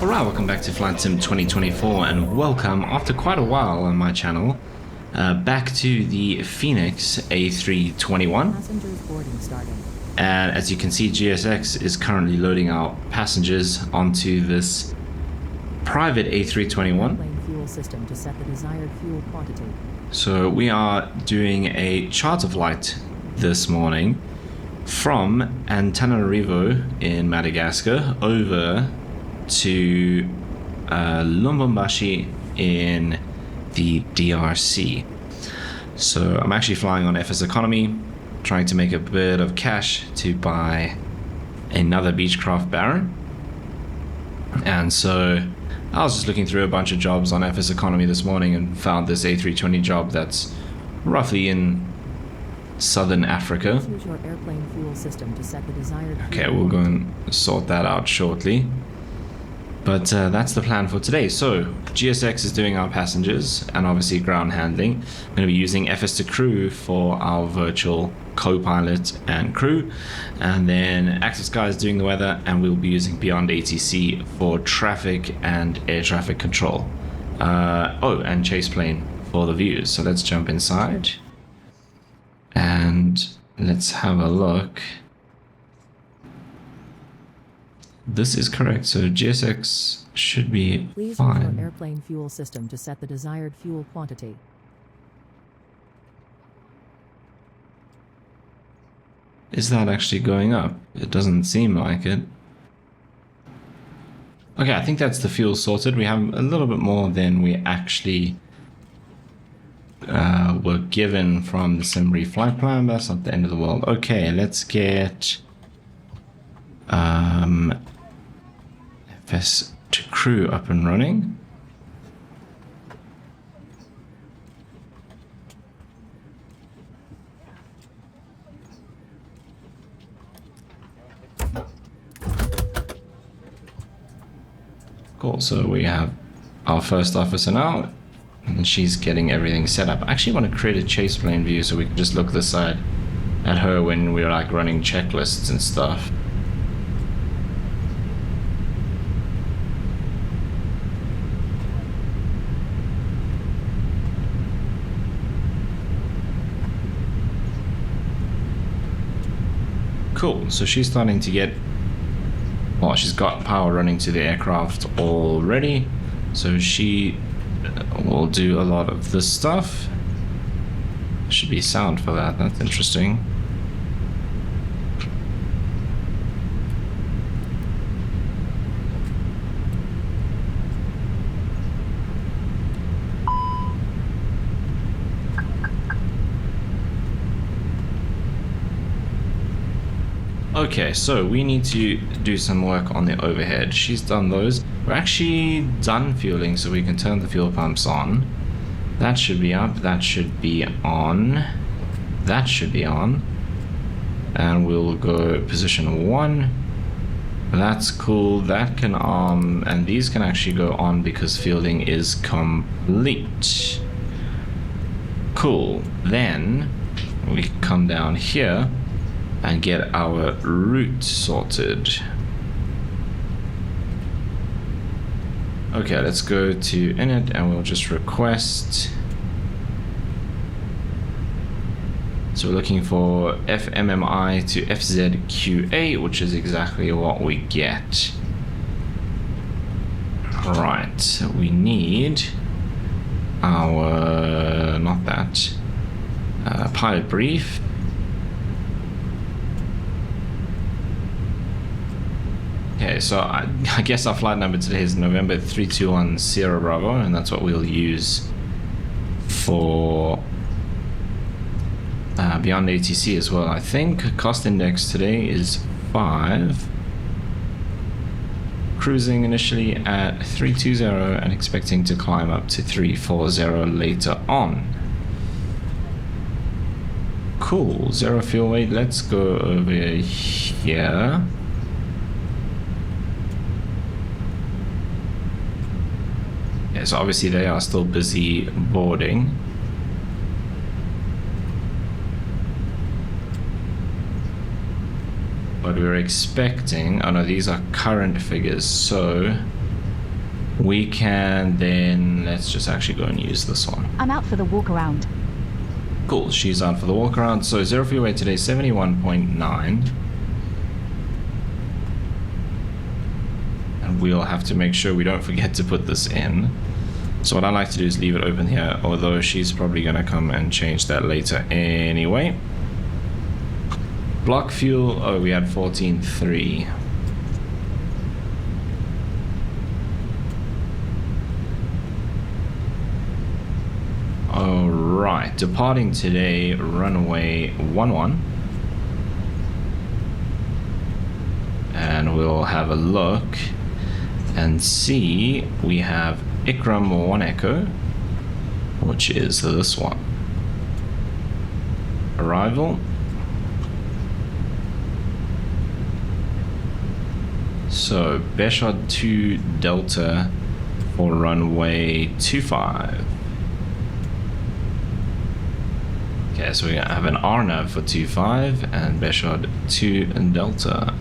Alright, welcome back to Flight Sim 2024 and welcome after quite a while on my channel back to the Fenix A321. Passengers boarding starting. And as you can see, GSX is currently loading our passengers onto this private A321. Airplane fuel system to set the desired fuel quantity. So we are doing a charter flight this morning from Antananarivo in Madagascar over to Lubumbashi in the DRC. So I'm actually flying on FSEconomy, trying to make a bit of cash to buy another Beechcraft Baron. And so I was just looking through a bunch of jobs on FSEconomy this morning and found this A320 job that's roughly in Southern Africa. Choose your airplane fuel system to set the desired fuel Okay, we'll go and sort that out shortly. But that's the plan for today. So GSX is doing our passengers and obviously ground handling. I'm going to be using FS2Crew for our virtual co-pilot and crew. And then Access Sky is doing the weather, and we'll be using Beyond ATC for traffic and air traffic control. And Chase Plane for the views. So let's jump inside and let's have a look. This is correct, so GSX should be Please fine. use your airplane fuel system to set the desired fuel quantity. Is that actually going up? It doesn't seem like it. Okay, I think that's the fuel sorted. We have a little bit more than we actually were given from the Simbri flight plan, but that's not the end of the world. Okay, let's get FS2Crew up and running. Cool, so we have our first officer now, and she's getting everything set up. I actually want to create a chase plane view so we can just look this side at her when we're like running checklists and stuff. Cool, so she's starting to get, well, she's got power running to the aircraft already, so she will do a lot of this stuff. Should be sound for that, that's interesting. Okay, so we need to do some work on the overhead. She's done those. We're actually done fueling, so we can turn the fuel pumps on. That should be up, that should be on. That should be on. And we'll go position 1. That's cool, that can arm, and these can actually go on because fielding is complete. Cool, then we can come down here and get our route sorted. Okay, let's go to init and we'll just request. So we're looking for FMMI to FZQA, which is exactly what we get. Right, so we need our, not that, pilot brief. Okay, so I guess our flight number today is November 321 Sierra Bravo, and that's what we'll use for Beyond ATC as well. I think cost index today is 5. Cruising initially at 320 and expecting to climb up to 340 later on. Cool, 0 fuel weight. Let's go over here. So obviously they are still busy boarding. But we're expecting, oh no, these are current figures, so we can then, let's just actually go and use this one. I'm out for the walk around. Cool, she's out for the walk around. So zero fuel weight today, 71.9. And we'll have to make sure we don't forget to put this in. So what I like to do is leave it open here, although she's probably gonna come and change that later anyway. Block fuel, oh, we had 14.3. Alright, departing today, runway 11. And we'll have a look and see. We have Ikram 1 Echo, which is this one. Arrival. So, Beshad 2 Delta for runway 25. Okay, so we have an RNAV for 25 and Beshad 2 and Delta.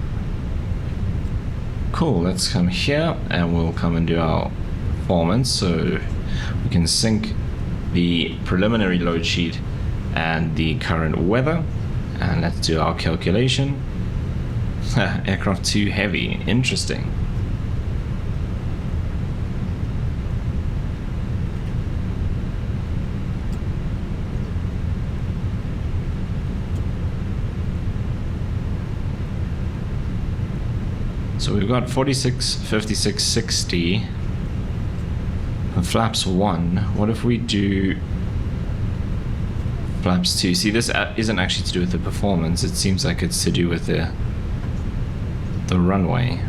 Cool, let's come here and we'll come and do our performance. So we can sync the preliminary load sheet and the current weather. And let's do our calculation. Aircraft 2 heavy, interesting. So we've got 46, 56, 60. And flaps 1. What if we do flaps 2? See, this isn't actually to do with the performance. It seems like it's to do with the runway.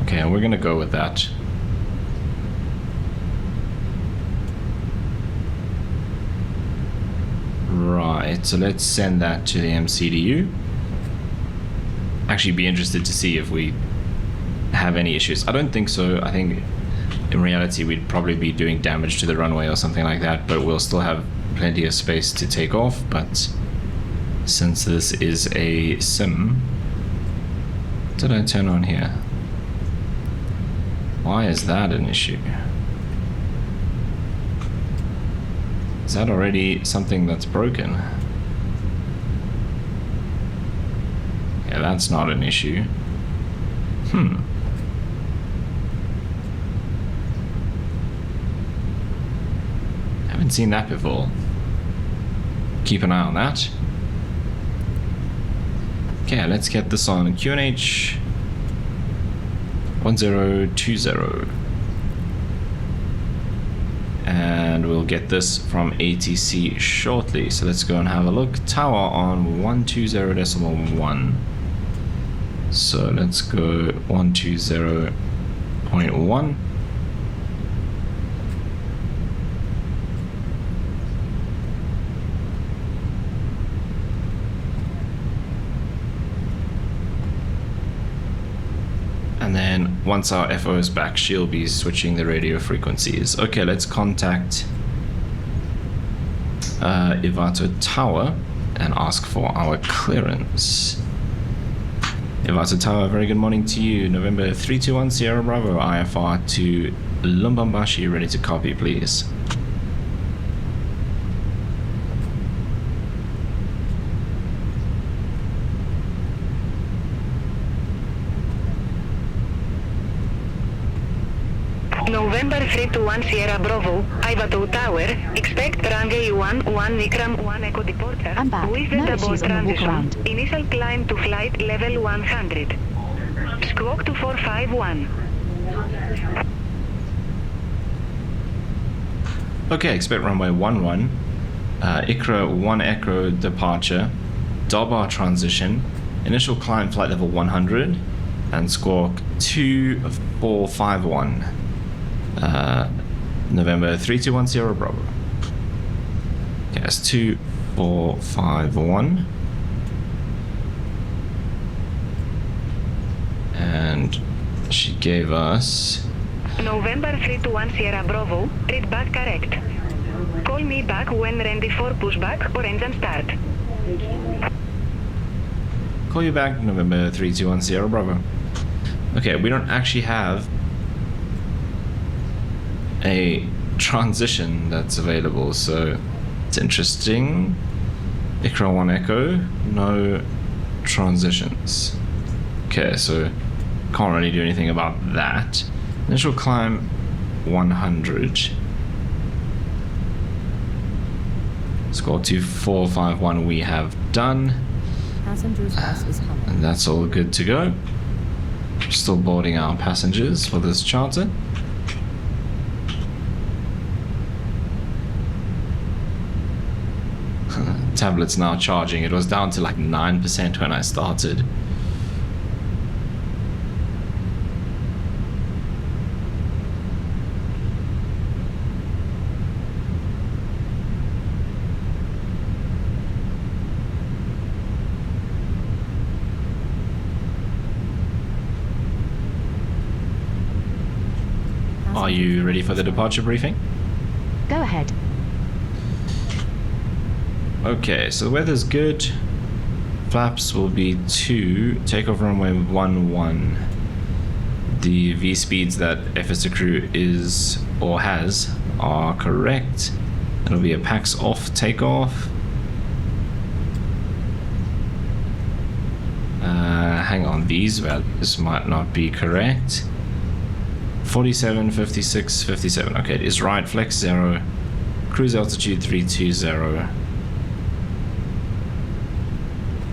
Okay, we're gonna go with that. Right, so let's send that to the MCDU. Actually be interested to see if we have any issues. I don't think so. I think in reality we'd probably be doing damage to the runway or something like that, but we'll still have plenty of space to take off. But since this is a sim, what did I turn on here? Why is that an issue? Is that already something that's broken? Yeah, that's not an issue. Haven't seen that before. Keep an eye on that. Okay, let's get this on QNH 1020. And we'll get this from ATC shortly. So let's go and have a look. Tower on 120.1. So let's go 120.1. And then once our FO is back, she'll be switching the radio frequencies. Okay, let's contact Ivato Tower and ask for our clearance. Ivato Tower, very good morning to you. November 321 Sierra Bravo, IFR to Lubumbashi, ready to copy, please. November 321 Sierra Bravo, Ivato Tower, expect runway 11 Ikram 1 Echo departure. I'm back. With No the issues on the walk around. Initial climb to flight level 100. Squawk 2451. Okay, expect runway 11, ICRA 1 Echo departure, Dobar transition, initial climb flight level 100, and squawk 2451. November 321 Sierra Bravo. Okay, that's 2451. And she gave us November 321 Sierra Bravo, read back correct. Call me back when ready for pushback or engine start. Call you back, November 321 Sierra Bravo. Okay, we don't actually have a transition that's available, so it's interesting. Ikra 1 Echo, no transitions. Okay, so can't really do anything about that. Initial climb 100. Score 2451 we have done. Passengers bus is coming. And that's all good to go. Still boarding our passengers for this charter. Tablet's now charging. It was down to like 9% when I started. Are you ready for the departure briefing? Go ahead. Okay, so the weather's good. Flaps will be 2. Takeoff runway 11. The V speeds that FSEconomy is or has are correct. It'll be a PAX off takeoff. Hang on, these values might not be correct. 47, 56, 57. Okay, it is right. Flex 0. Cruise altitude 320.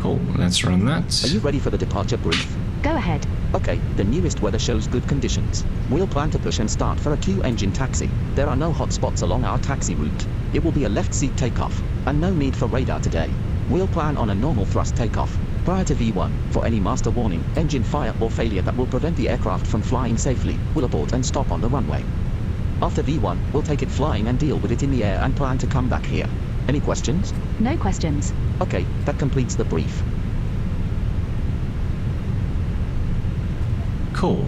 Cool, let's run that. Are you ready for the departure brief? Go ahead. Okay, the newest weather shows good conditions. We'll plan to push and start for a Q-engine taxi. There are no hot spots along our taxi route. It will be a left seat takeoff, and no need for radar today. We'll plan on a normal thrust takeoff. Prior to V1, for any master warning, engine fire or failure that will prevent the aircraft from flying safely, we'll abort and stop on the runway. After V1, we'll take it flying and deal with it in the air and plan to come back here. Any questions? No questions. Okay, that completes the brief. Cool.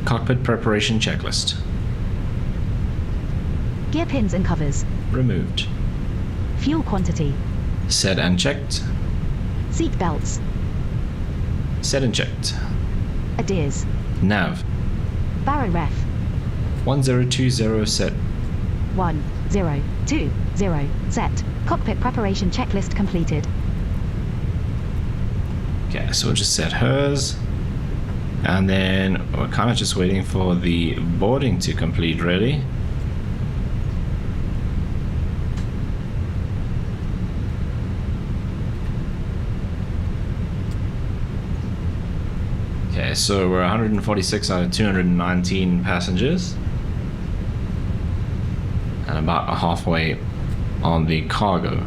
Cockpit preparation checklist. Gear pins and covers. Removed. Fuel quantity. Set and checked. Seat belts. Set and checked. Adheres. Nav. Baro ref. 1020 set. 1020 set. Cockpit preparation checklist completed. Okay, so we'll just set hers. And then we're kind of just waiting for the boarding to complete, really. Okay, so we're 146 out of 219 passengers. And about halfway on the cargo.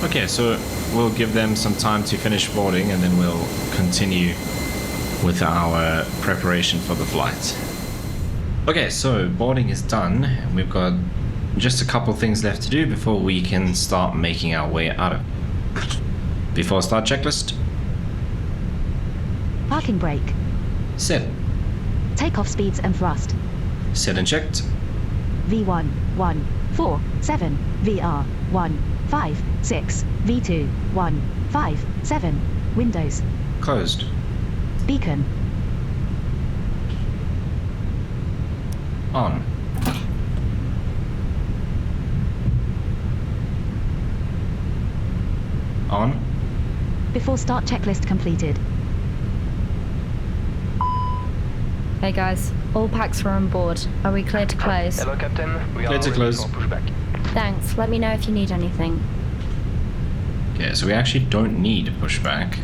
Okay, so we'll give them some time to finish boarding and then we'll continue with our preparation for the flight. Okay, so boarding is done. We've got just a couple things left to do before we can start making our way out of it. Before start checklist. Parking brake. Set. Takeoff speeds and thrust. Set and checked. V1 147 VR 156 V2 157 Windows. Closed. Beacon. On. On. Before start checklist completed. Hey guys, all packs are on board. Are we clear to close? Hello, Captain. We Clear are to ready close. for pushback. Thanks, let me know if you need anything. Okay, so we actually don't need pushback.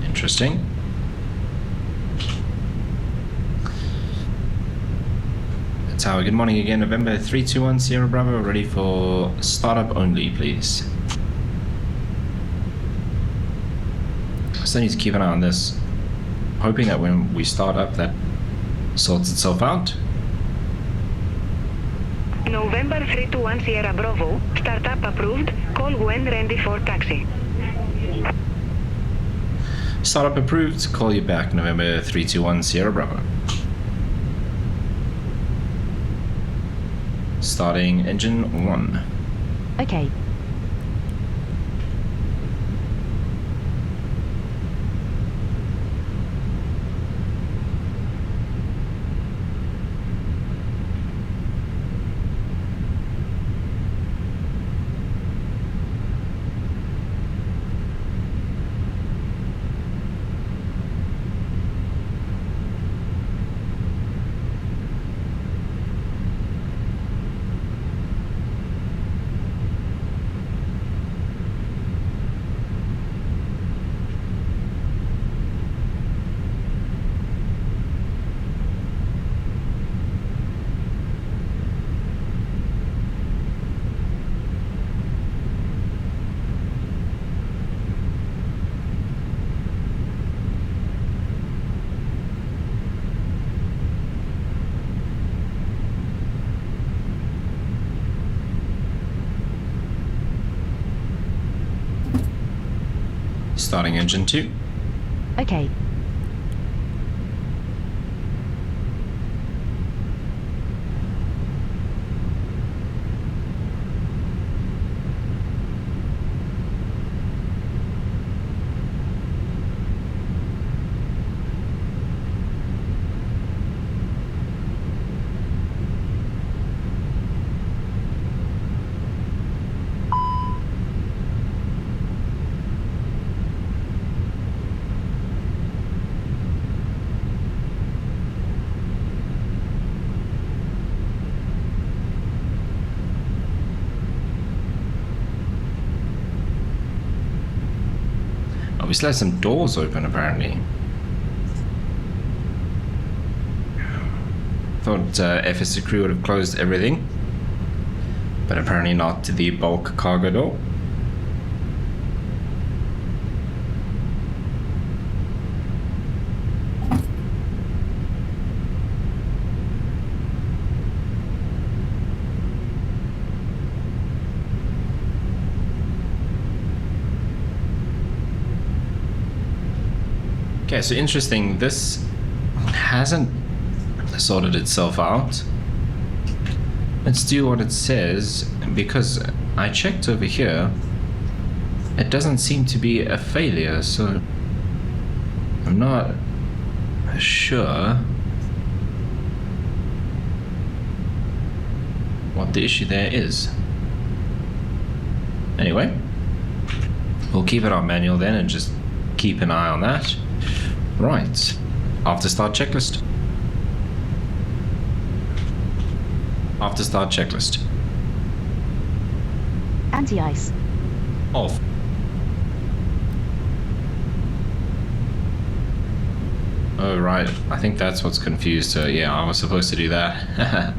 Interesting. Tower, good morning again. November 321 Sierra Bravo, ready for startup only, please. Still need to keep an eye on this. Hoping that when we start up that sorts itself out. November 321 Sierra Bravo, startup approved, call when ready for taxi. Startup approved, call you back November 321 Sierra Bravo. Starting engine 1. Okay. Starting engine 2. Okay. We still have some doors open apparently. Thought FSE crew would have closed everything, but apparently not to the bulk cargo door. Okay, so interesting, this hasn't sorted itself out. Let's do what it says, because I checked over here, it doesn't seem to be a failure, so I'm not sure what the issue there is. Anyway, we'll keep it on manual then and just keep an eye on that. Right, after start checklist. After start checklist. Anti-ice. Off. Oh right, I think that's what's confused her. Yeah, I was supposed to do that.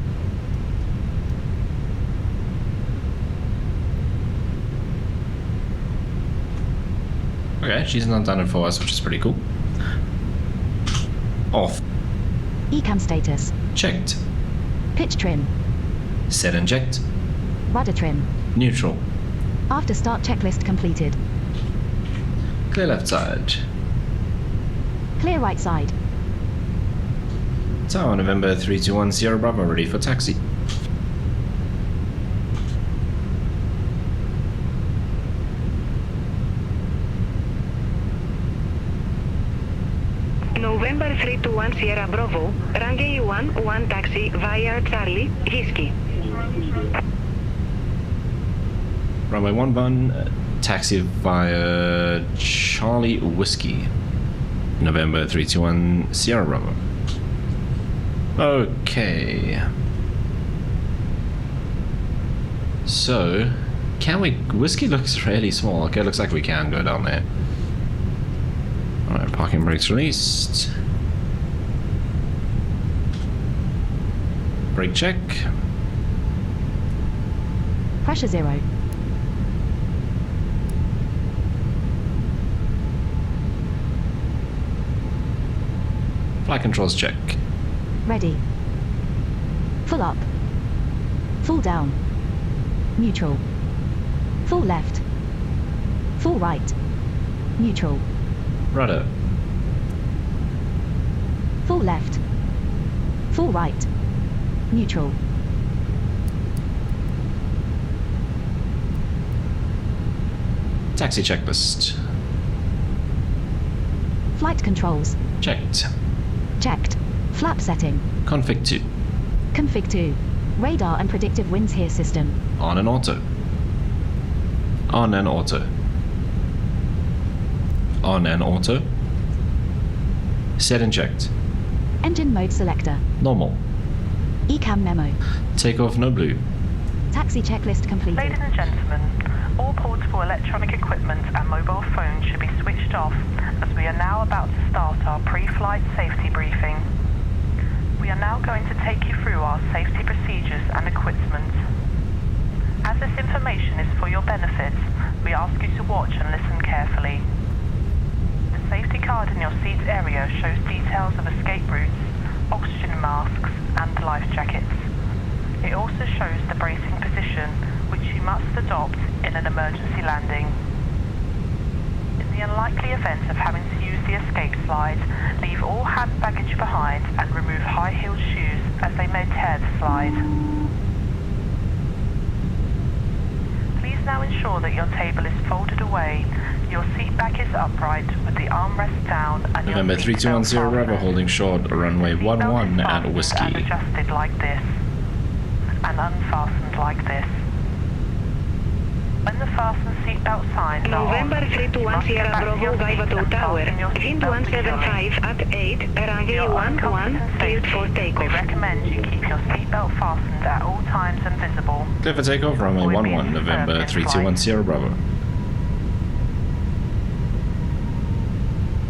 Okay, she's not done it for us, which is pretty cool. Off. Ecam status. Checked. Pitch trim. Set inject. Rudder trim. Neutral. After start checklist completed. Clear left side. Clear right side. Tower November 321 Sierra Bravo ready for taxi. November 321 Sierra Bravo, runway 11 taxi via Charlie, Whiskey. Runway 11, taxi via Charlie Whiskey. November 321 Sierra Bravo. Okay. So, can we... Whiskey looks really small. Okay, looks like we can go down there. Alright, parking brakes released. Brake check. Pressure 0. Flight controls check. Ready. Full up. Full down. Neutral. Full left. Full right. Neutral. Rudder. Full left. Full right. Neutral. Taxi checklist. Flight controls. Checked. Checked. Flap setting. Config 2. Config 2. Radar and predictive winds here system. On and auto. On and auto. On and auto. Set and checked. Engine mode selector. Normal. ECAM memo. Takeoff no blue. Taxi checklist completed. Ladies and gentlemen, all portable electronic equipment and mobile phones should be switched off as we are now about to start our pre-flight safety briefing. We are now going to take you through our safety procedures and equipment. As this information is for your benefit, we ask you to watch and listen carefully. The safety card in your seat area shows details of escape routes, oxygen masks and life jackets. It also shows the bracing position which you must adopt in an emergency landing. In the unlikely event of having to use the escape slide, leave all hand baggage behind and remove high-heeled shoes as they may tear the slide. Please now ensure that your table is folded away, your seat back is upright with the armrest down and November your seatbelt 3210 Bravo fastened. holding short, runway Seatbelt 11 is at fastened Whiskey. and adjusted like this, and unfastened like this. When the fasten seatbelt signs are on, November you 321 must Sierra get back to your Bravo, seat Ivato and Tower, fasten your wind seatbelt securely. 175 at 8, runway For your own 11, comfort and cleared for safety, we takeoff. recommend you keep your seatbelt fastened at all times and visible. Clear for takeoff, runway We'll be 11, in November service 321 flight. Sierra Bravo.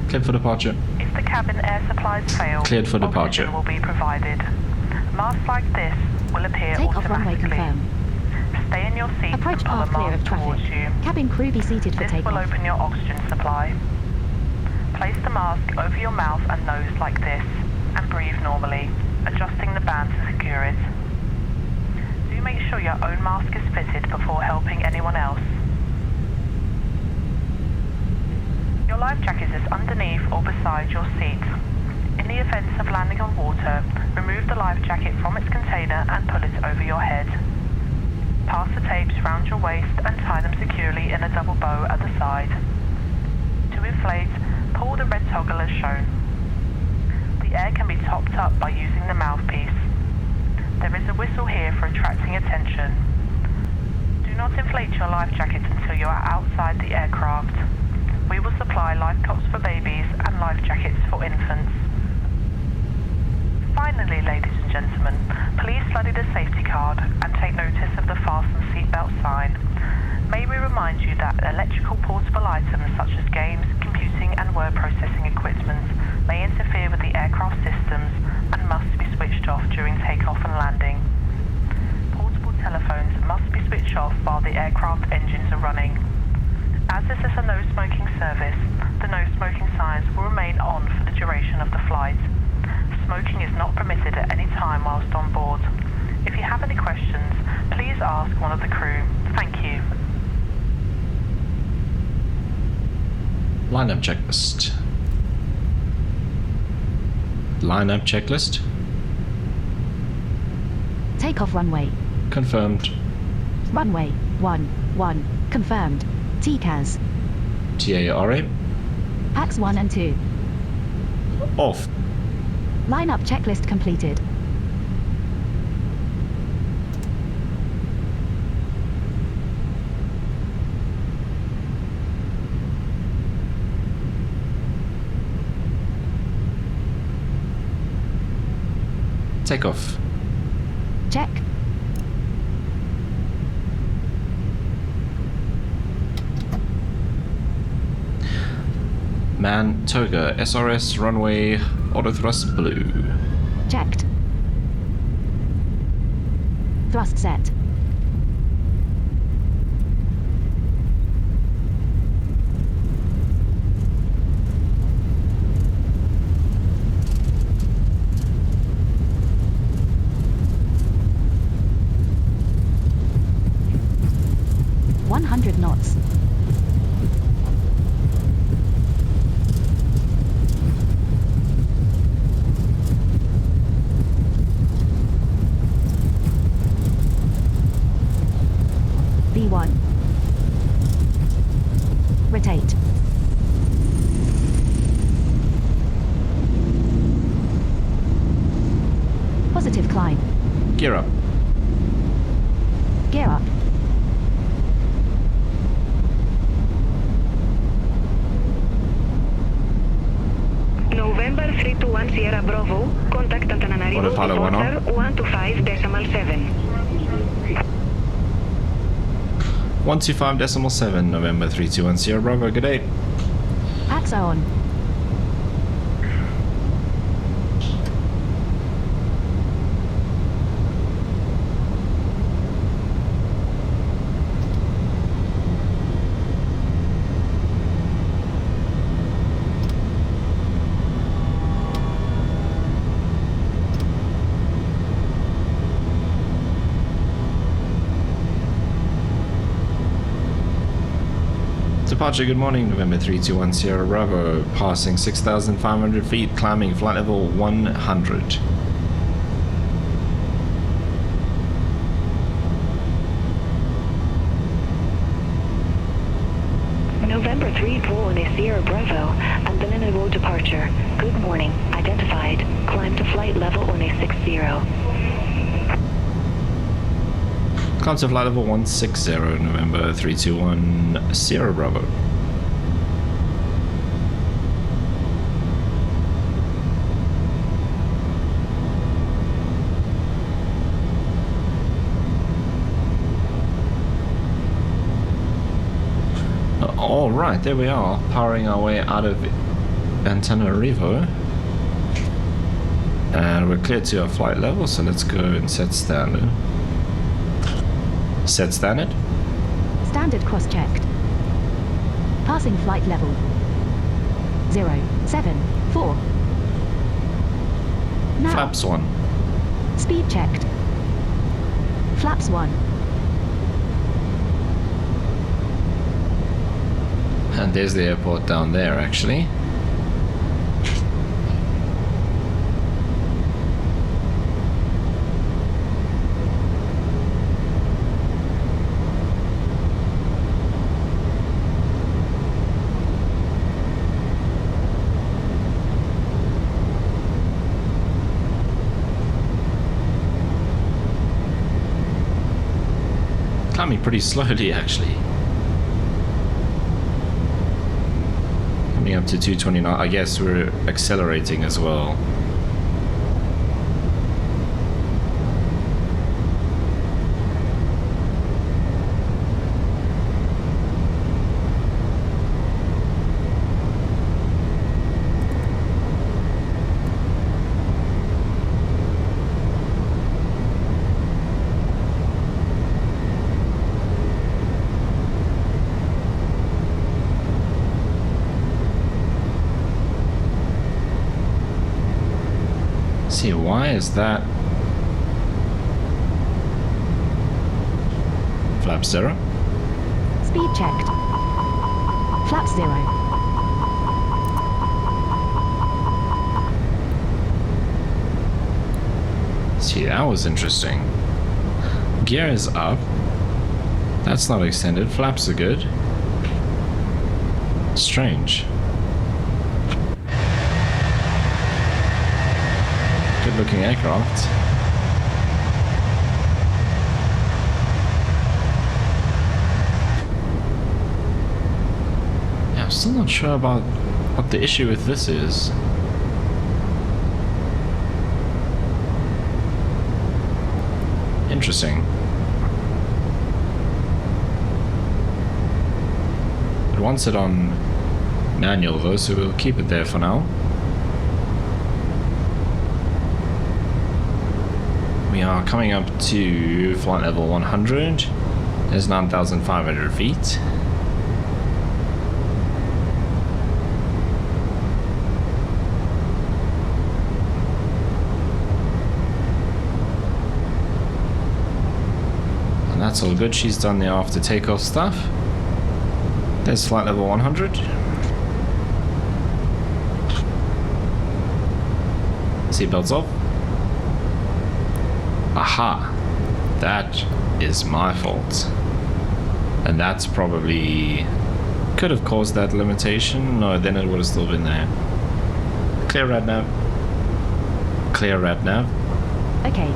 Cleared for departure. If the cabin air supplies fail, Cleared for departure. oxygen will be provided. Masks like this will appear Takeoff runway automatically. confirmed. Stay in your seat Approach and pull a path clear of mask towards traffic. you. Cabin crew be seated for This will takeoff. open your oxygen supply. Place the mask over your mouth and nose like this, and breathe normally, adjusting the band to secure it. Do make sure your own mask is fitted before helping anyone else. Your life jacket is underneath or beside your seat. In the event of landing on water, remove the life jacket from its container and pull it over your head. Pass the tapes round your waist and tie them securely in a double bow at the side. To inflate, pull the red toggle as shown. The air can be topped up by using the mouthpiece. There is a whistle here for attracting attention. Do not inflate your life jacket until you are outside the aircraft. We will supply life cots for babies and life jackets for infants. Finally, ladies and gentlemen, please study the safety card and take notice of the fasten seatbelt sign. May we remind you that electrical portable items such as games, computing and word processing equipment may interfere with the aircraft systems and must be switched off during takeoff and landing. Portable telephones must be switched off while the aircraft engines are running. As this is a no smoking service, the no smoking signs will remain on for the duration of the flight. Smoking is not permitted at any time whilst on board. If you have any questions, please ask one of the crew. Thank you. Lineup checklist. Lineup checklist. Takeoff runway. Confirmed. Runway 11 confirmed. TCAS. TARA. Packs 1 and 2. Off. Lineup checklist completed. Takeoff. Check. Man Toga. SRS runway auto thrust blue. Checked. Thrust set. 1. Rotate. Positive climb. Gear up. Gear up. November 321 Sierra Bravo, contact Antananarivo Autopilot 1 on. departure 125.7. 125.7, November 321 Sierra Bravo, good day. Packs are on. Departure, good morning, November 321 Sierra Bravo, passing 6,500 feet, climbing flight level 100. November 321 Sierra Bravo, Antananarivo departure. Good morning, identified. Climb to flight level 160. Climb to flight level 160, November 321 Sierra Bravo. Alright, there we are, powering our way out of Antananarivo. And we're clear to our flight level, so let's go and set standard. Set standard. Standard cross-checked. Passing flight level 074. Now. Flaps 1. Speed checked. Flaps 1. And there's the airport down there, actually. Climbing pretty slowly, actually. Coming up to 229. I guess we're accelerating as well. See, why is that? Flap 0. Speed checked. Flaps 0. See, that was interesting. Gear is up. That's not extended. Flaps are good. Strange. Good looking aircraft. Yeah, I'm still not sure about what the issue with this is. Interesting. It wants it on manual though, so we'll keep it there for now. We are coming up to flight level 100. There's 9,500 feet. And that's all good. She's done the after takeoff stuff. There's flight level 100. Seatbelts off. Aha, that is my fault. And that's probably could have caused that limitation. No, then it would have still been there. Clear rad nav. Clear rad nav. Okay.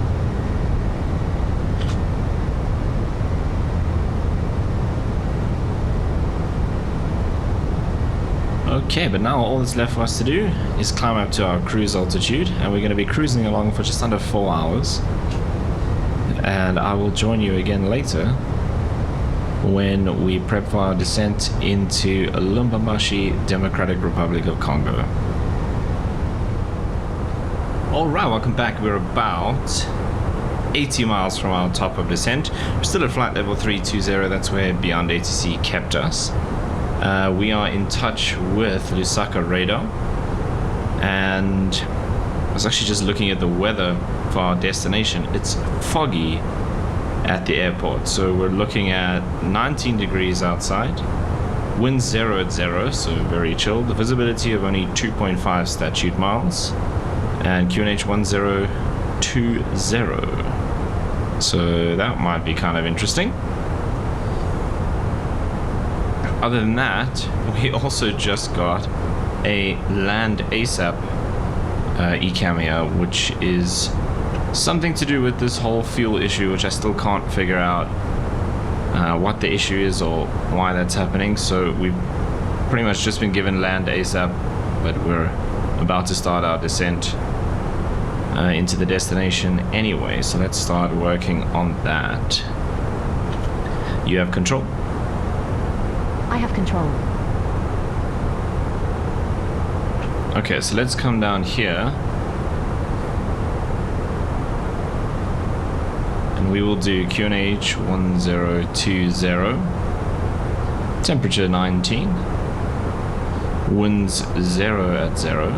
Okay, but now all that's left for us to do is climb up to our cruise altitude, and we're going to be cruising along for just under 4 hours. And I will join you again later when we prep for our descent into Lubumbashi, Democratic Republic of Congo. Alright, welcome back. We're about 80 miles from our top of descent. We're still at flight level 320, that's where Beyond ATC kept us. We are in touch with Lusaka radar, and I was actually just looking at the weather for our destination. It's foggy at the airport, so we're looking at 19 degrees outside, wind 0 at 0, so very chilled, the visibility of only 2.5 statute miles, and QNH 1020, so that might be kind of interesting. Other than that, we also just got a land ASAP eCameo, which is something to do with this whole fuel issue, which I still can't figure out what the issue is or why that's happening. So we've pretty much just been given land ASAP, but we're about to start our descent into the destination anyway, so let's start working on that. You have control. I have control. Okay, so let's come down here. And we will do QNH 1020. Temperature 19. Winds 0 at 0.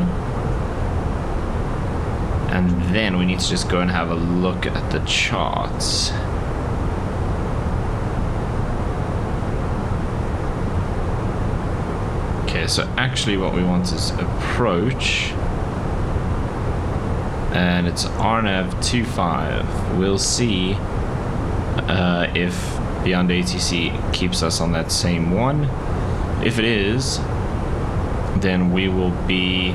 And then we need to just go and have a look at the charts. Okay, so actually what we want is approach, and it's RNAV 25. We'll see if Beyond ATC keeps us on that same one. If it is, then we will be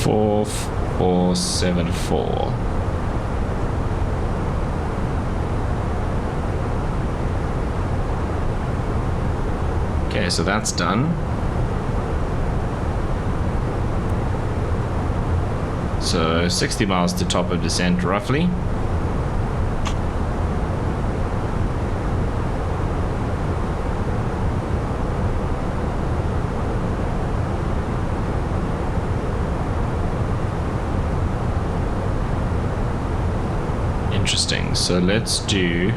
4474. Okay, so that's done. So 60 miles to top of descent roughly. Interesting. So let's do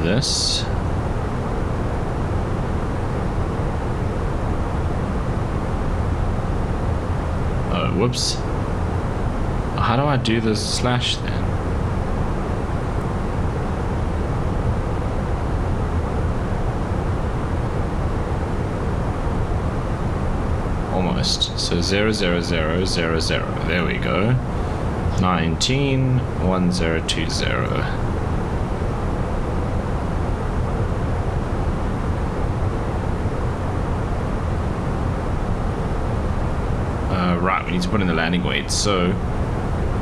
this. Oh, whoops. How do I do the slash then? Almost. So 00000. There we go. 191020. Right, we need to put in the landing weight. So,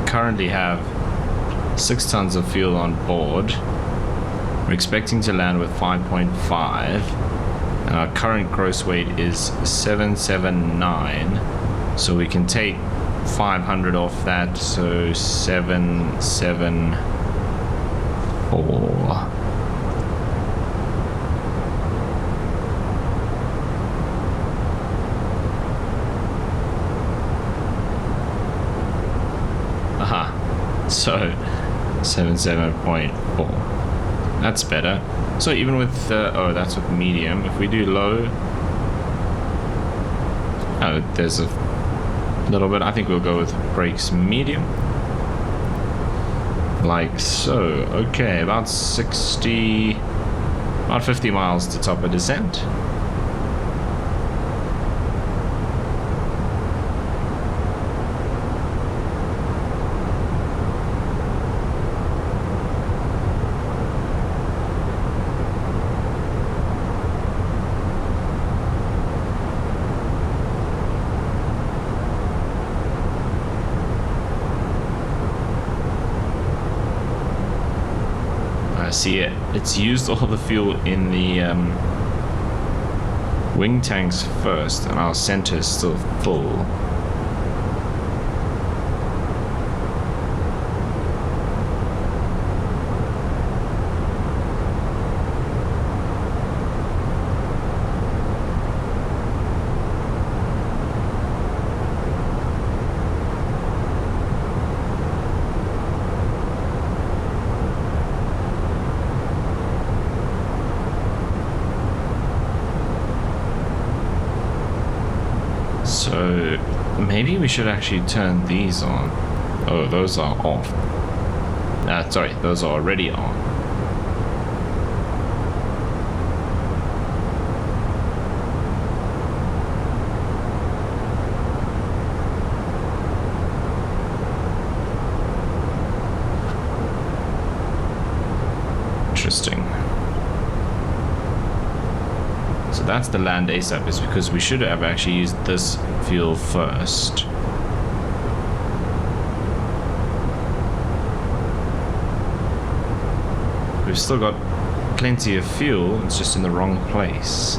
currently have 6 tons of fuel on board. We're expecting to land with 5.5, and our current gross weight is 779. So we can take 500 off that, so 774. So 77.4. That's better. So even with oh, that's with medium. If we do low, oh, there's a little bit. I think we'll go with brakes medium, like so. Okay, about 50 miles to top of descent. see it. It's used all the fuel in the wing tanks first, and our center is still full. So maybe we should actually turn these on. Oh, those are off. Sorry, those are already on. Interesting. So that's the land ASAP, is because we should have actually used this fuel first. We've still got plenty of fuel, it's just in the wrong place.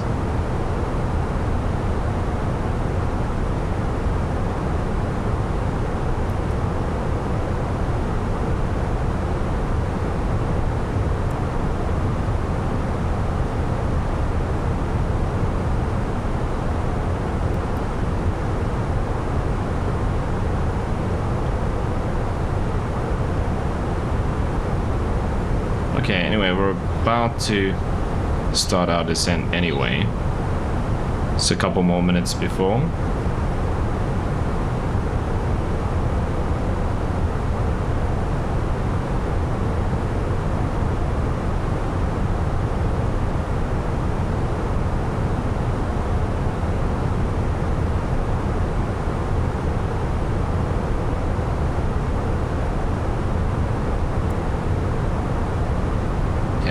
Okay, anyway, we're about to start our descent anyway. It's a couple more minutes before.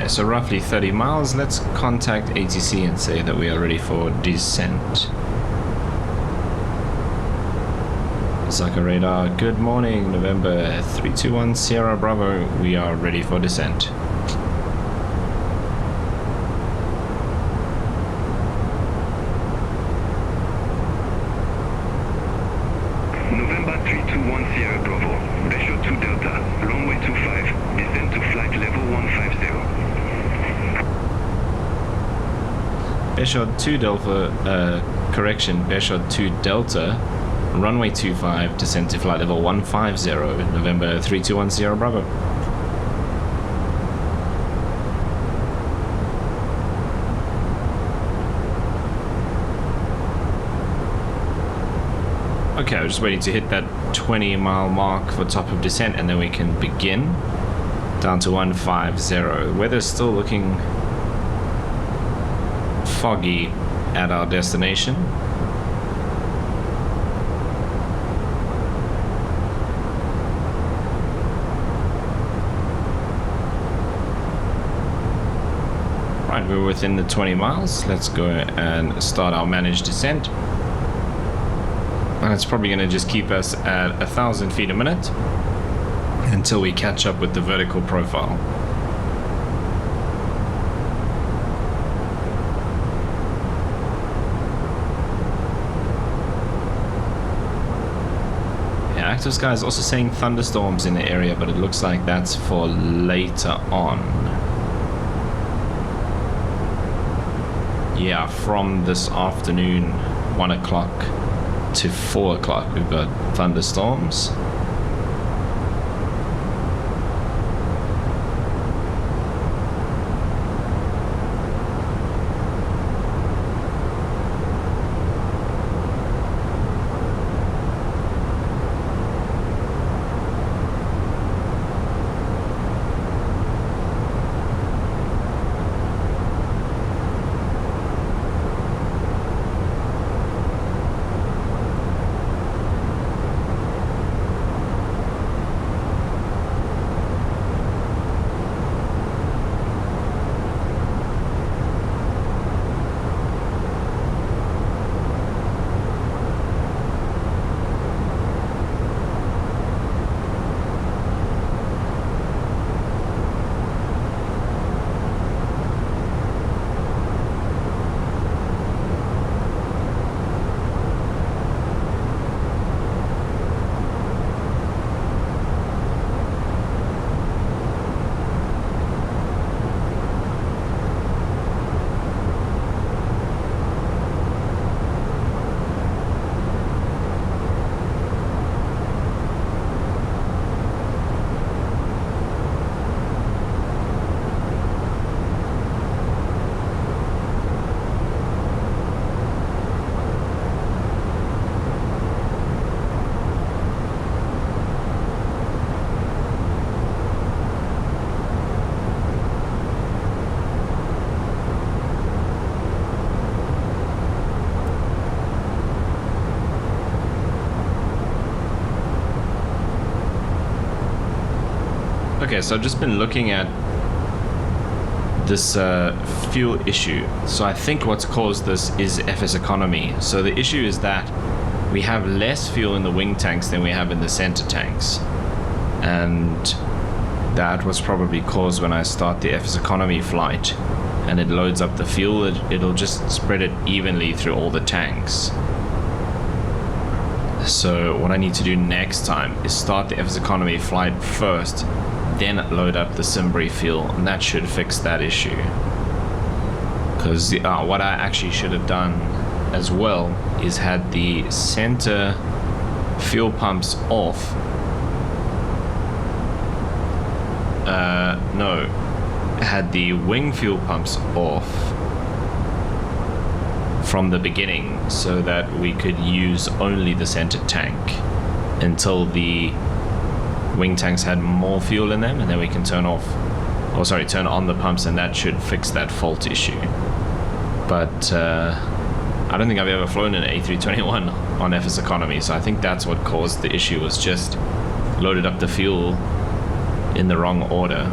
So roughly 30 miles. Let's contact ATC and say that we are ready for descent. Osaka radar, good morning, November 321 Sierra Bravo, we are ready for descent. November 321 Sierra Bravo, Bishop 2 Delta, runway 25, descend to flight level 150. Bishop 2 Delta, correction, Bishop 2 Delta, runway 25, descent to flight level 150, November 321 Sierra Bravo. Okay, I'm just waiting to hit that 20-mile mark for top of descent, and then we can begin down to 150. Weather's still looking foggy at our destination. Right, we're within the 20 miles. Let's go and start our managed descent. And it's probably going to just keep us at 1,000 feet a minute until we catch up with the vertical profile. Active Sky is also saying thunderstorms in the area, but it looks like that's for later on. Yeah, from this afternoon, 1 o'clock to 4 o'clock, we've got thunderstorms. Okay, so I've just been looking at this fuel issue. So I think what's caused this is FSEconomy. So the issue is that we have less fuel in the wing tanks than we have in the center tanks. And that was probably caused when I start the FSEconomy flight and it loads up the fuel. It'll just spread it evenly through all the tanks. So what I need to do next time is start the FSEconomy flight first, then load up the Simbri fuel, and that should fix that issue. Because what I actually should have done as well is had the center fuel pumps off. No, had the wing fuel pumps off from the beginning so that we could use only the center tank until the wing tanks had more fuel in them, and then we can turn on the pumps, and that should fix that fault issue. But I don't think I've ever flown an A321 on FSEconomy, so I think that's what caused the issue, was just loaded up the fuel in the wrong order.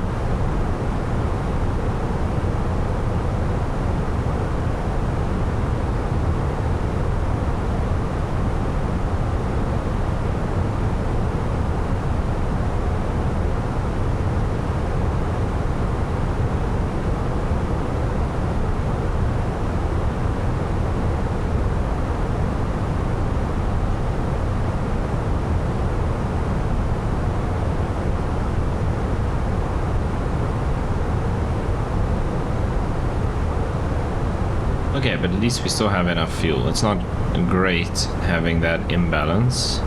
Okay, but at least we still have enough fuel. It's not great having that imbalance.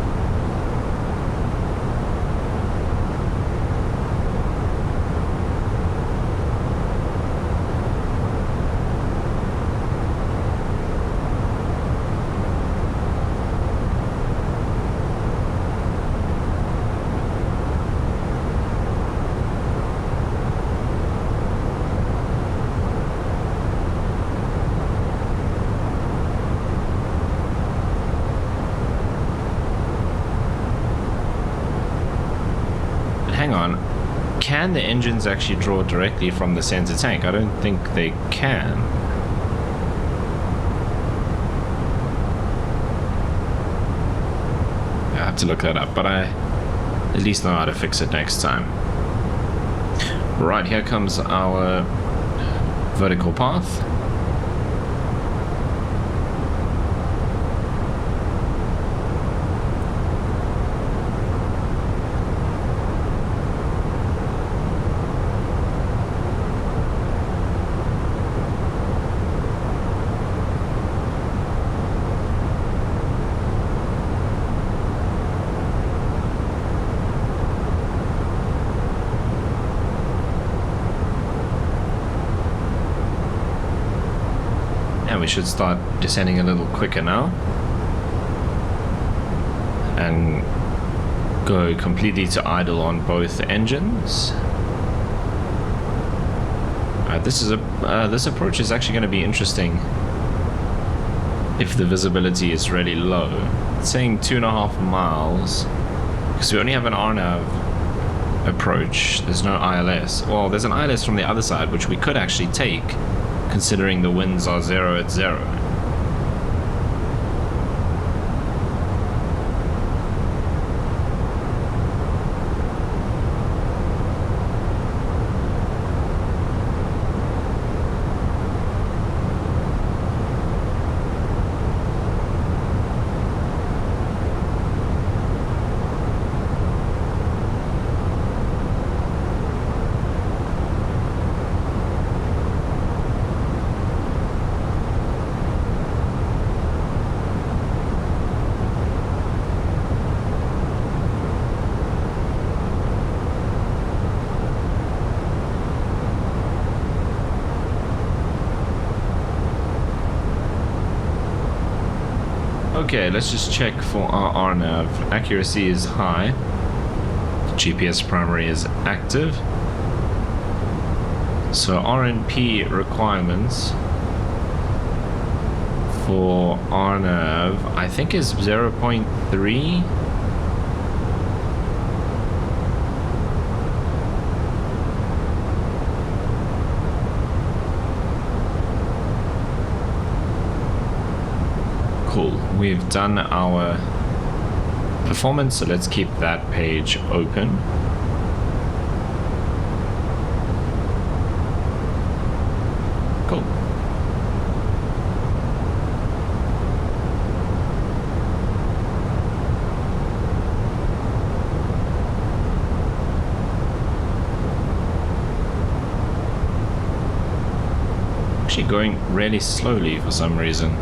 Hang on, can the engines actually draw directly from the center tank? I don't think they can. I have to look that up, but I at least know how to fix it next time. Right, here comes our vertical path. We should start descending a little quicker now and go completely to idle on both engines. This approach is actually going to be interesting if the visibility is really low. It's saying 2.5 miles because we only have an RNAV approach. There's no ILS. Well, there's an ILS from the other side which we could actually take, considering the winds are 0 at 0. Okay, let's just check for our RNAV. Accuracy is high. GPS primary is active. So RNP requirements for RNAV, I think, is 0.3. we've done our performance, so let's keep that page open. Cool. Actually going really slowly for some reason.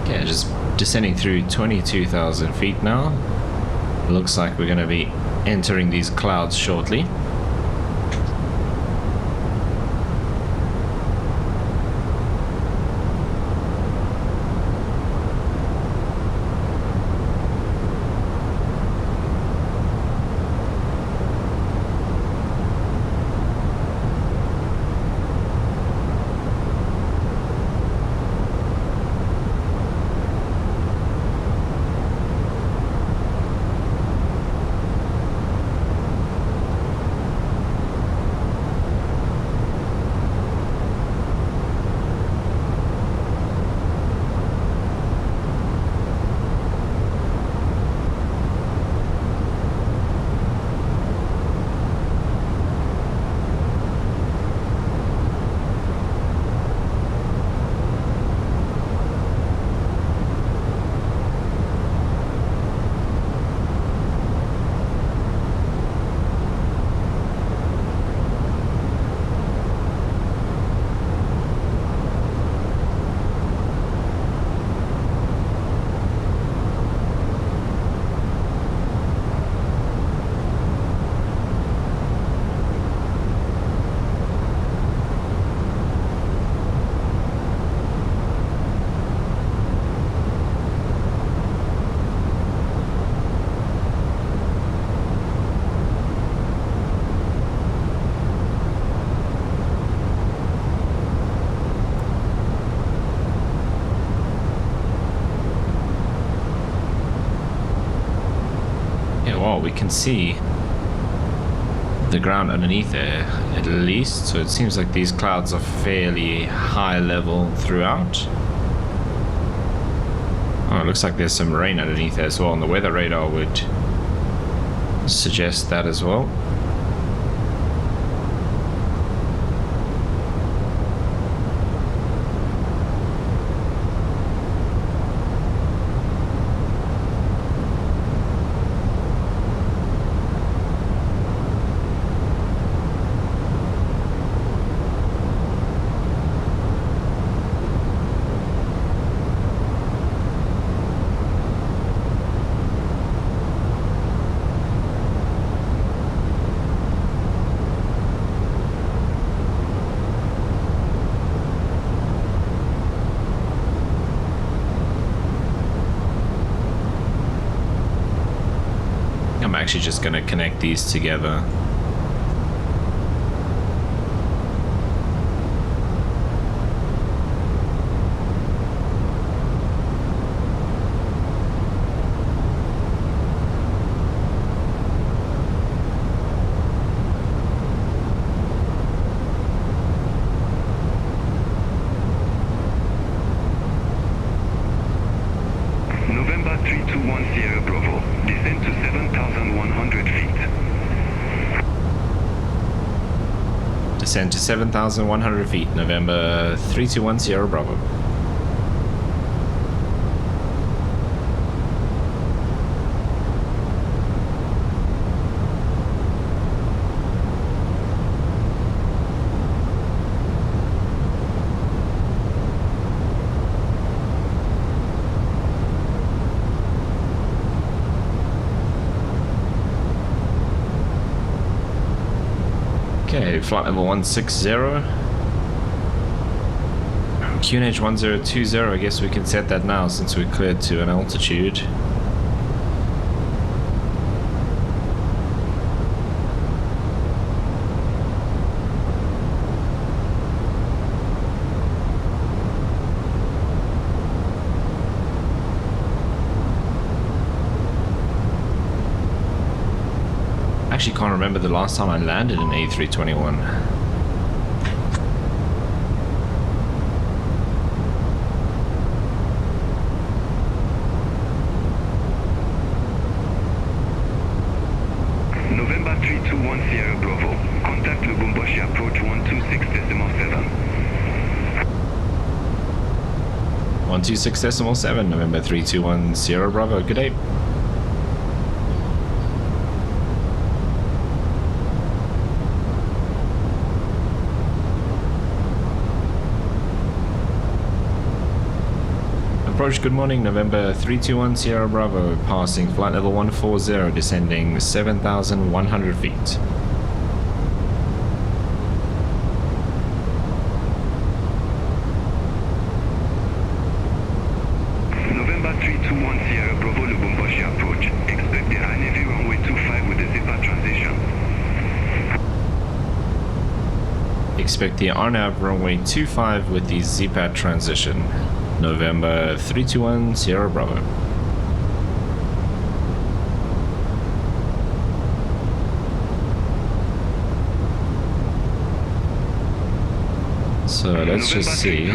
Okay, just descending through 22,000 feet now. Looks like we're going to be entering these clouds shortly. We can see the ground underneath there at least, so it seems like these clouds are fairly high level throughout. Oh, it looks like there's some rain underneath there as well, and the weather radar would suggest that as well. I'm actually just going to connect these together. November 321 Sierra Bravo. Descend to 7,100 feet. Descend to 7,100 feet, November 321 Sierra Bravo. Okay, flight level 160. QNH 1020, I guess we can set that now since we're cleared to an altitude. actually can't remember the last time I landed an A321. November 321 Sierra Bravo. Contact Lubumbashi approach 126.7. 126.7, November 321 Sierra Bravo. Good day. Approach, good morning, November 321 Sierra Bravo, passing flight level 140, descending 7,100 feet. November 321 Sierra Bravo Lubumbashi approach. Expect the high Navy runway 25 with the zipper transition. Expect the RNAV runway 25 with the ZPAT transition. November 321 Sierra Bravo. So let's just see. I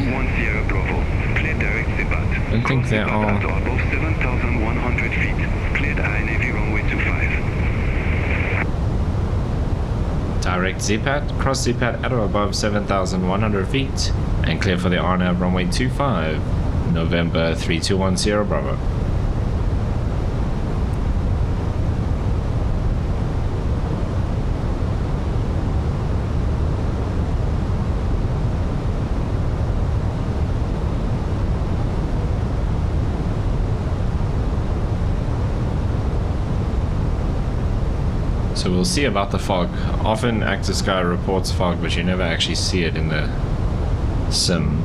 don't think there are. Above 7,100 feet. Cleared high Navy runway 25. Direct ZPAT, cross ZPAT at or above 7,100 feet, and clear for the RNAV runway 25, November 321 Sierra Bravo. So we'll see about the fog. Often Active Sky reports fog, but you never actually see it in the sim.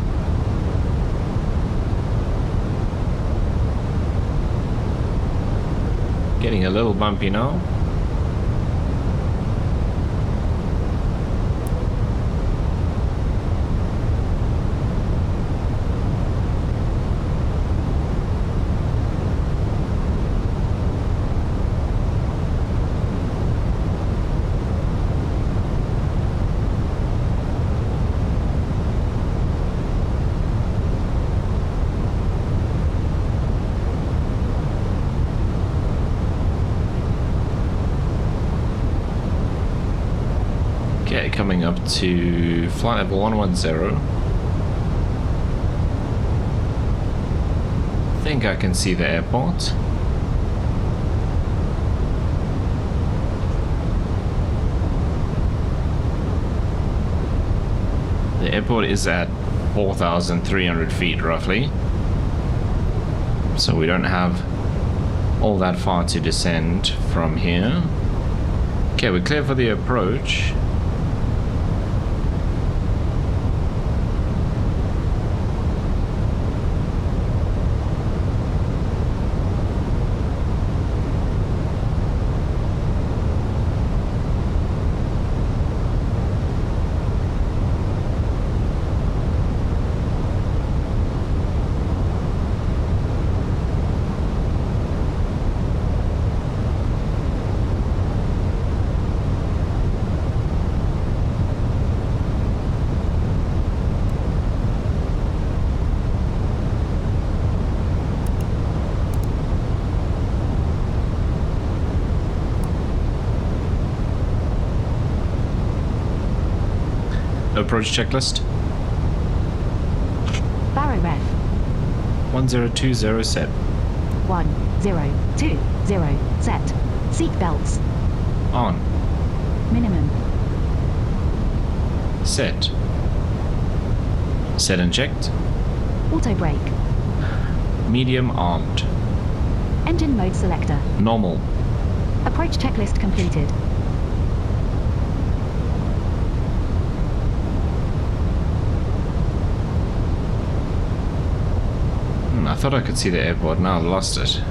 Getting a little bumpy now. Okay, coming up to flight level 110. I think I can see the airport. The airport is at 4,300 feet roughly. So we don't have all that far to descend from here. Okay, we're clear for the approach. Approach checklist. Barrow ref. 1020 set. 1020 set. Seat belts. On. Minimum. Set. Set and checked. Auto brake. Medium armed. Engine mode selector. Normal. Approach checklist completed. I thought I could see the airport, now I've lost it.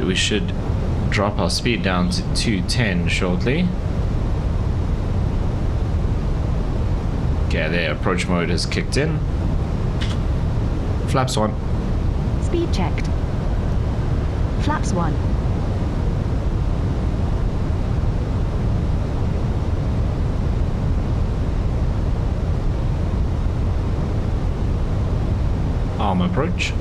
we should drop our speed down to 210 shortly. Okay, there, approach mode has kicked in. Flaps 1. Speed checked. Flaps 1. Arm approach.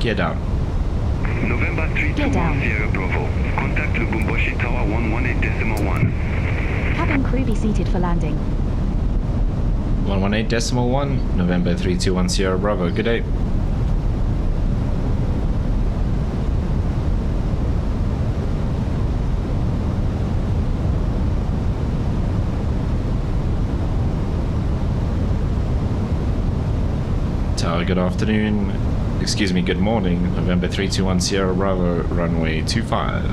Gear down. November Gear down. 321 Sierra Bravo. Contact Lubumbashi Tower 118.1. Cabin crew be seated for landing. 118.1, November 321 Sierra Bravo. Good day. Tower, good afternoon. Excuse me, good morning. November 321 Sierra Bravo, runway 25.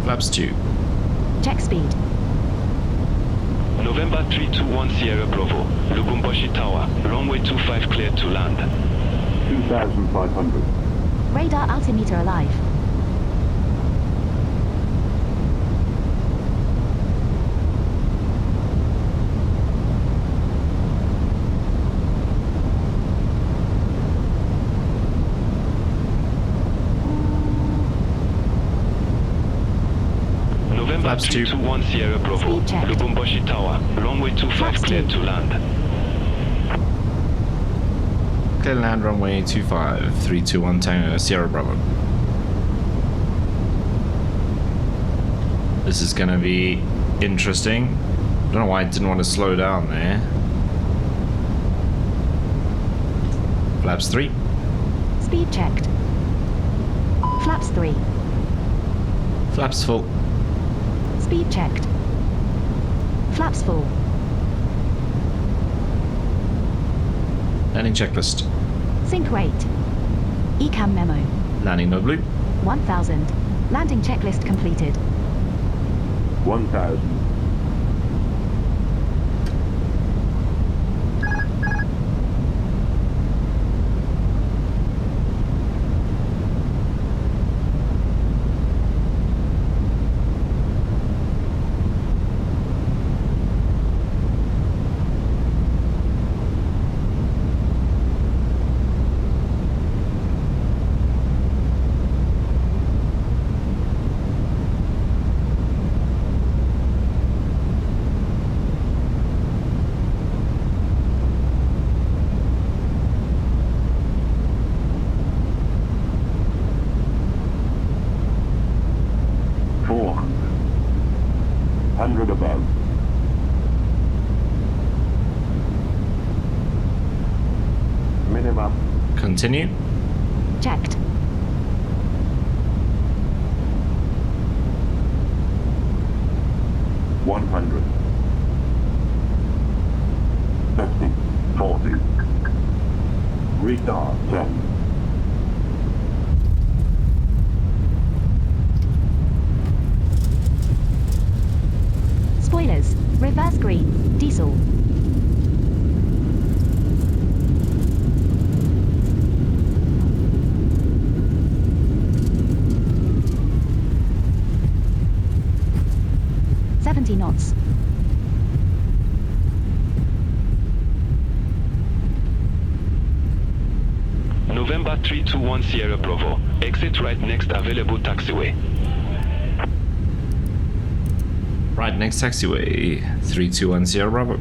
Flaps 2. Check speed. November 321 Sierra Bravo. Lubumbashi Tower. Runway 25 cleared to land. 2,500. Radar altimeter alive. Flaps 2. 321 Sierra Bravo. Speed check. Lubumbashi Tower. Runway 25 Flaps cleared 2. to land. Clear land runway 25, 321 Tango Sierra Bravo. This is gonna be interesting. I don't know why I didn't want to slow down there. Flaps 3. Speed checked. Flaps 3. Flaps full. Speed checked. Flaps full. Landing checklist. Sync rate. ECAM memo. Landing no blue. 1000. Landing checklist completed. 1,000. Above. Minimum. Continue. Checked. $100. 50. 40. Retard 10. Spoilers. Reverse green. Diesel. knots. November 321 Sierra Bravo. Exit right next available taxiway. Right next taxiway, 321 Sierra Bravo.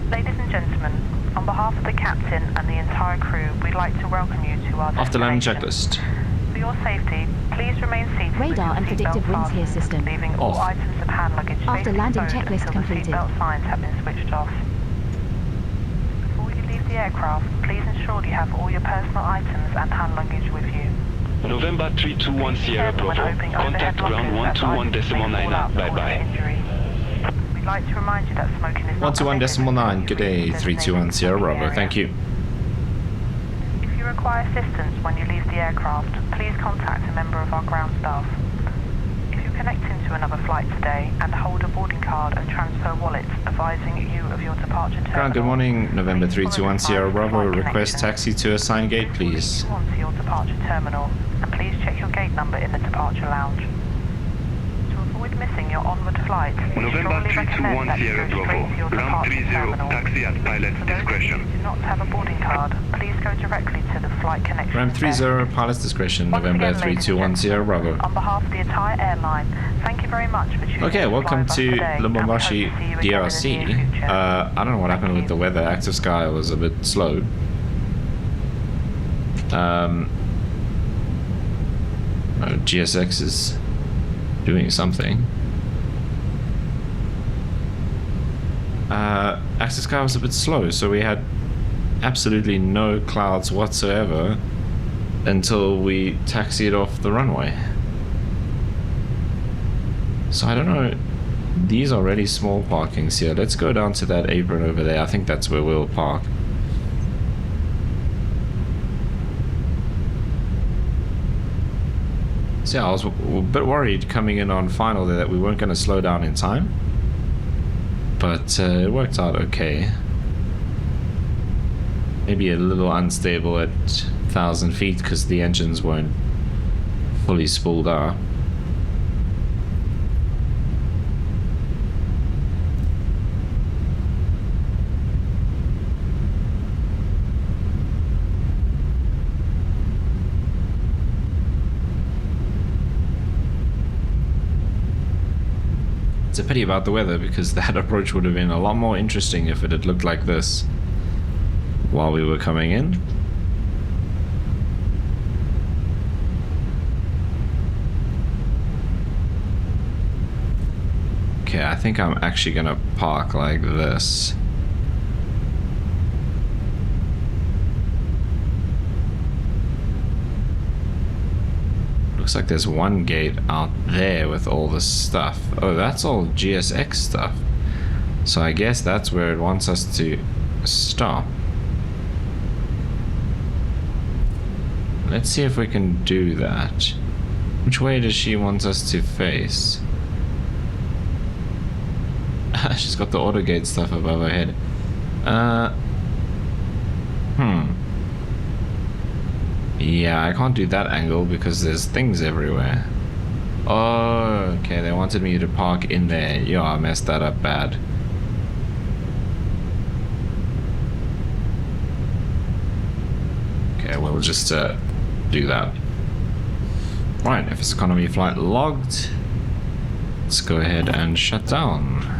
Ladies and gentlemen, on behalf of the captain and the entire like to welcome you to our After landing destination. checklist. For your safety, please remain seated with Radar your and predictive seatbelt winds here fastened, system. leaving all Off. items of hand luggage After safely landing stowed checklist until completed. the seatbelt signs have been switched off. Before you leave the aircraft, please ensure you have all your personal items and hand luggage with you. November 321 Sierra Bravo. Contact ground 121.9. Bye-bye. We'd like to remind you that smoking is not 121.9. Good day, permitted 321 Sierra Bravo. Thank you. If you require assistance when you leave the aircraft, please contact a member of our ground staff. If you're connecting to another flight today and hold a boarding card and transfer wallet advising you of your departure terminal. Ground, good morning. November please follow 321 the Sierra signs Bravo. for flight Request connection. taxi to assigned gate, please. Before you on to your departure terminal, and please check your gate number in the departure lounge. To avoid missing your onward flight, we November strongly recommend 321 that you Sierra go straight to your Bravo. Ground departure 30. terminal. Taxi at pilot's For those of you discretion. who do not have a boarding card, please go directly to the flight connection Ram desk. 30, pilot's discretion. Once November again, ladies and 321 Sierra gentlemen, Bravo. On behalf of the entire airline, thank you very much for choosing Okay, to welcome fly to with us today, and we hope Lubumbashi to see you again in the near DRC. future. I don't know what happened with the weather. Active sky was a bit slow. GSX is doing something. Active sky was a bit slow, so we had absolutely no clouds whatsoever until we taxied off the runway. So I don't know. These are really small parkings here. Let's go down to that apron over there. I think that's where we'll park. So yeah, I was a bit worried coming in on final there that we weren't going to slow down in time. But it worked out okay. Maybe a little unstable at 1,000 feet because the engines weren't fully spooled up. It's a pity about the weather because that approach would have been a lot more interesting if it had looked like this while we were coming in. Okay, I think I'm actually gonna park like this. Looks like there's one gate out there with all this stuff. Oh, that's all GSX stuff. So I guess that's where it wants us to stop. Let's see if we can do that. Which way does she want us to face? She's got the auto gate stuff above her head. Yeah, I can't do that angle because there's things everywhere. Oh, okay, they wanted me to park in there. Yeah, I messed that up bad. Okay, we'll just do that. Right, FSEconomy flight logged. Let's go ahead and shut down.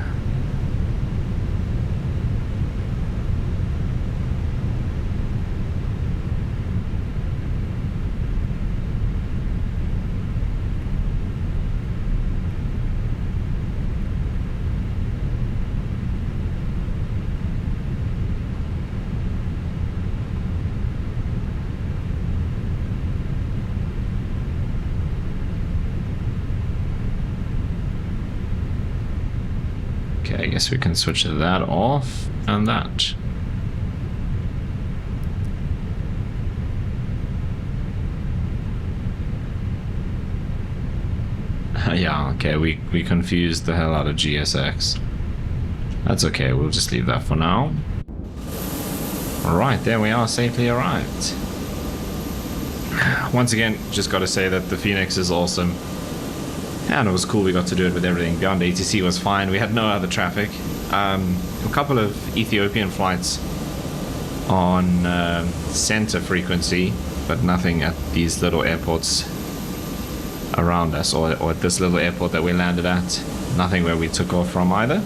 Okay, I guess we can switch that off and that. Yeah, okay, we confused the hell out of GSX. That's okay, we'll just leave that for now. Alright, there we are, safely arrived. Once again, just gotta say that the Fenix is awesome. And it was cool, we got to do it with everything. Beyond ATC was fine, we had no other traffic. A couple of Ethiopian flights on center frequency, but nothing at these little airports around us, or at this little airport that we landed at. Nothing where we took off from either.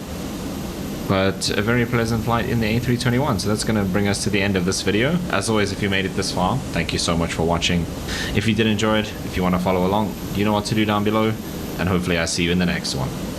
But a very pleasant flight in the A321. So that's going to bring us to the end of this video. As always, if you made it this far, thank you so much for watching. If you did enjoy it, if you want to follow along, you know what to do down below. And hopefully I see you in the next one.